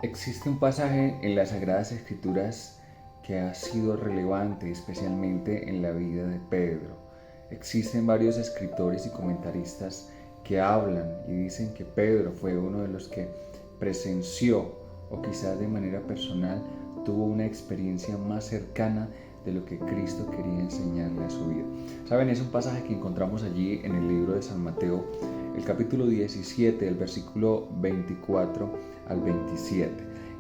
Existe un pasaje en las Sagradas Escrituras que ha sido relevante, especialmente en la vida de Pedro. Existen varios escritores y comentaristas que hablan y dicen que Pedro fue uno de los que presenció, o quizás de manera personal, tuvo una experiencia más cercana de lo que Cristo quería enseñarle a su vida. Saben, es un pasaje que encontramos allí en el libro de San Mateo, el capítulo 17, del versículo 24 al 27.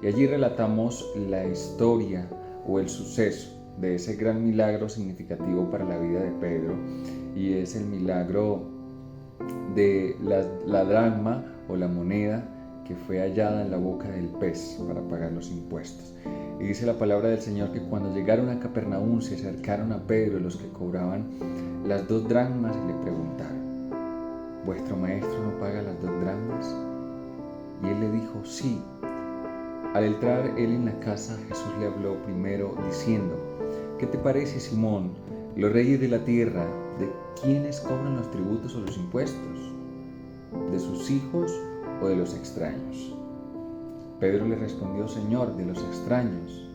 Y allí relatamos la historia o el suceso de ese gran milagro significativo para la vida de Pedro, y es el milagro de la dracma o la moneda que fue hallada en la boca del pez para pagar los impuestos. Y dice la palabra del Señor que cuando llegaron a Capernaum se acercaron a Pedro los que cobraban las 2 dracmas y le preguntaron: ¿vuestro maestro no paga las 2 dracmas? Y él le dijo: sí. Al entrar él en la casa, Jesús le habló primero diciendo: ¿qué te parece, Simón? Los reyes de la tierra, ¿de quiénes cobran los tributos o los impuestos? ¿De sus hijos o de los extraños? Pedro le respondió: Señor, de los extraños.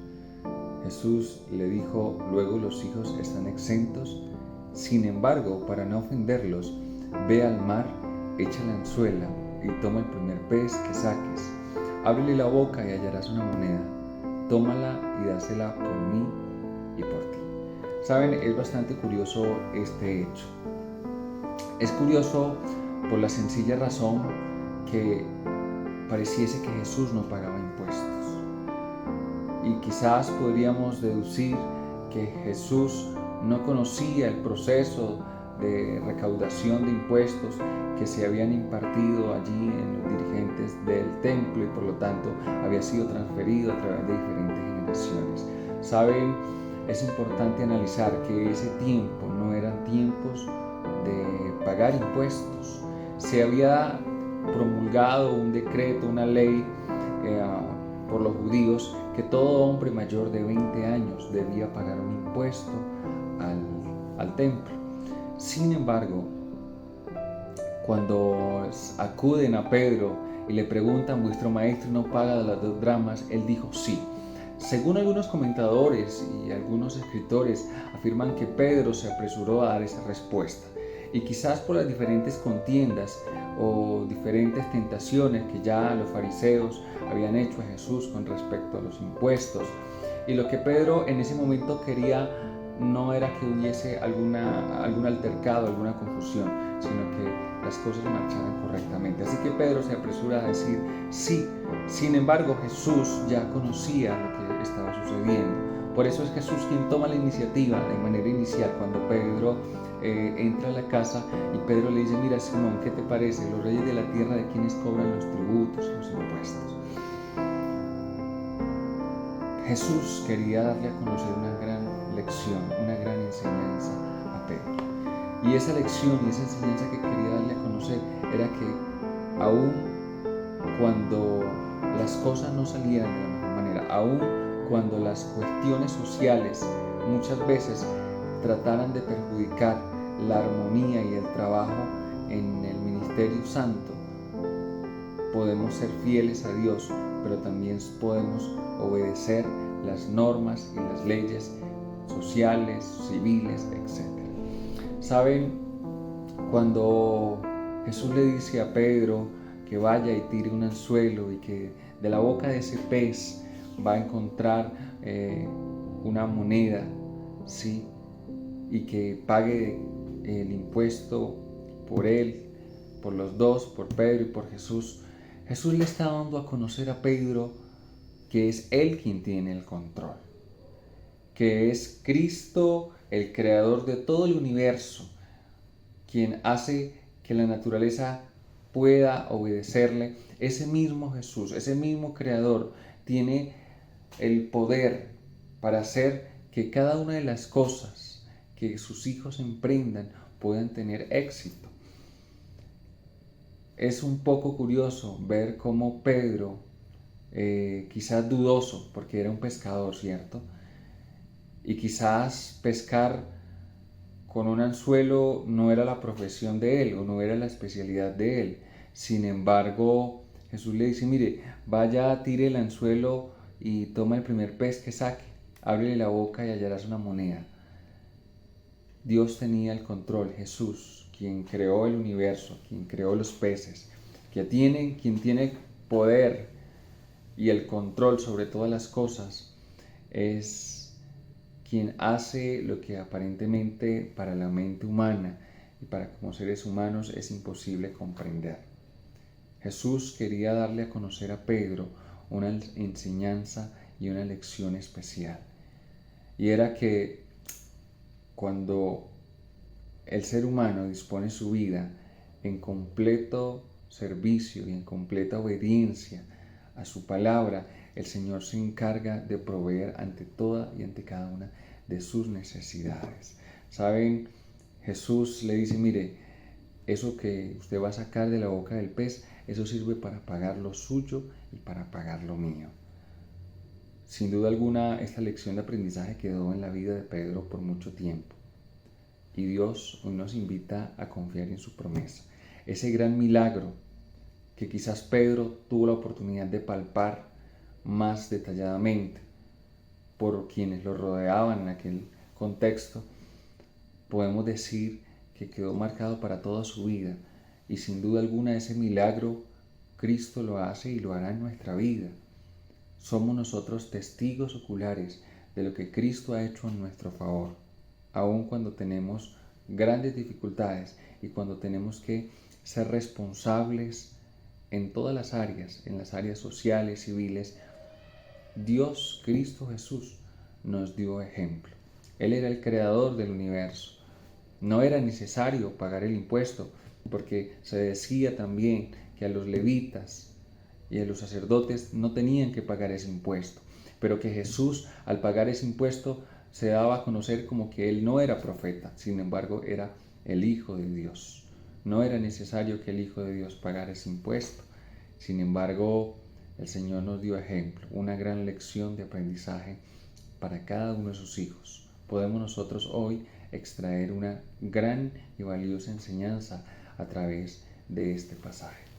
Jesús le dijo: luego los hijos están exentos. Sin embargo, para no ofenderlos, ve al mar, echa la anzuela y toma el primer pez que saques. Ábrele la boca y hallarás una moneda. Tómala y dásela por mí y por ti. Saben, es bastante curioso este hecho. Es curioso por la sencilla razón que pareciese que Jesús no pagaba impuestos. Y quizás podríamos deducir que Jesús no conocía el proceso de recaudación de impuestos que se habían impartido allí en los dirigentes del templo, y por lo tanto había sido transferido a través de diferentes generaciones. Saben, es importante analizar que ese tiempo no eran tiempos de pagar impuestos. Se había promulgado un decreto, una ley por los judíos, que todo hombre mayor de 20 años debía pagar un impuesto al templo. Sin embargo, cuando acuden a Pedro y le preguntan: ¿vuestro maestro no paga las 2 dracmas? Él dijo: sí. Según algunos comentadores y algunos escritores, afirman que Pedro se apresuró a dar esa respuesta, y quizás por las diferentes contiendas o diferentes tentaciones que ya los fariseos habían hecho a Jesús con respecto a los impuestos. Y lo que Pedro en ese momento quería no era que hubiese algún altercado, alguna confusión, sino que las cosas marcharan correctamente. Así que Pedro se apresura a decir sí. Sin embargo, Jesús ya conocía lo que estaba sucediendo. Por eso es Jesús quien toma la iniciativa de manera inicial cuando Pedro entra a la casa, y Pedro le dice: mira, Simón, ¿qué te parece? Los reyes de la tierra, ¿de quienes cobran los tributos y los impuestos? Jesús quería darle a conocer una gran lección, una gran enseñanza a Pedro. Y esa lección y esa enseñanza que quería darle a conocer era que aún cuando las cosas no salían de la mejor manera, aún cuando las cuestiones sociales muchas veces trataran de perjudicar la armonía y el trabajo en el ministerio santo, podemos ser fieles a Dios, pero también podemos obedecer las normas y las leyes sociales, civiles, etc. Saben, cuando Jesús le dice a Pedro que vaya y tire un anzuelo, y que de la boca de ese pez va a encontrar una moneda, ¿sí? Y que pague el impuesto por él, por los dos, por Pedro y por Jesús, Jesús le está dando a conocer a Pedro que es él quien tiene el control, que es Cristo, el creador de todo el universo, quien hace que la naturaleza pueda obedecerle. Ese mismo Jesús, ese mismo creador, tiene el poder para hacer que cada una de las cosas que sus hijos emprendan puedan tener éxito. Es un poco curioso ver cómo Pedro, quizás dudoso, porque era un pescador, ¿cierto? Y quizás pescar con un anzuelo no era la profesión de él, o no era la especialidad de él. Sin embargo, Jesús le dice, mire, vaya, tire el anzuelo y toma el primer pez que saque, ábrele la boca y hallarás una moneda. Dios tenía el control, Jesús, quien creó el universo, quien creó los peces, quien tiene poder y el control sobre todas las cosas, es quien hace lo que aparentemente para la mente humana y para como seres humanos es imposible comprender. Jesús quería darle a conocer a Pedro una enseñanza y una lección especial. Y era que cuando el ser humano dispone su vida en completo servicio y en completa obediencia a su palabra, el Señor se encarga de proveer ante toda y ante cada una de sus necesidades. ¿Saben? Jesús le dice, mire, eso que usted va a sacar de la boca del pez, eso sirve para pagar lo suyo y para pagar lo mío. Sin duda alguna, esta lección de aprendizaje quedó en la vida de Pedro por mucho tiempo. Y Dios hoy nos invita a confiar en su promesa. Ese gran milagro que quizás Pedro tuvo la oportunidad de palpar más detalladamente por quienes lo rodeaban en aquel contexto, podemos decir que quedó marcado para toda su vida. Y sin duda alguna ese milagro Cristo lo hace y lo hará en nuestra vida. Somos nosotros testigos oculares de lo que Cristo ha hecho en nuestro favor, aun cuando tenemos grandes dificultades y cuando tenemos que ser responsables en todas las áreas, en las áreas sociales, civiles. Dios, Cristo Jesús, nos dio ejemplo. Él era el creador del universo. No era necesario pagar el impuesto, porque se decía también que a los levitas y a los sacerdotes no tenían que pagar ese impuesto, pero que Jesús, al pagar ese impuesto, se daba a conocer como que él no era profeta, sin embargo era el Hijo de Dios. No era necesario que el Hijo de Dios pagara ese impuesto. Sin embargo, el Señor nos dio ejemplo, una gran lección de aprendizaje para cada uno de sus hijos. Podemos nosotros hoy extraer una gran y valiosa enseñanza a través de este pasaje.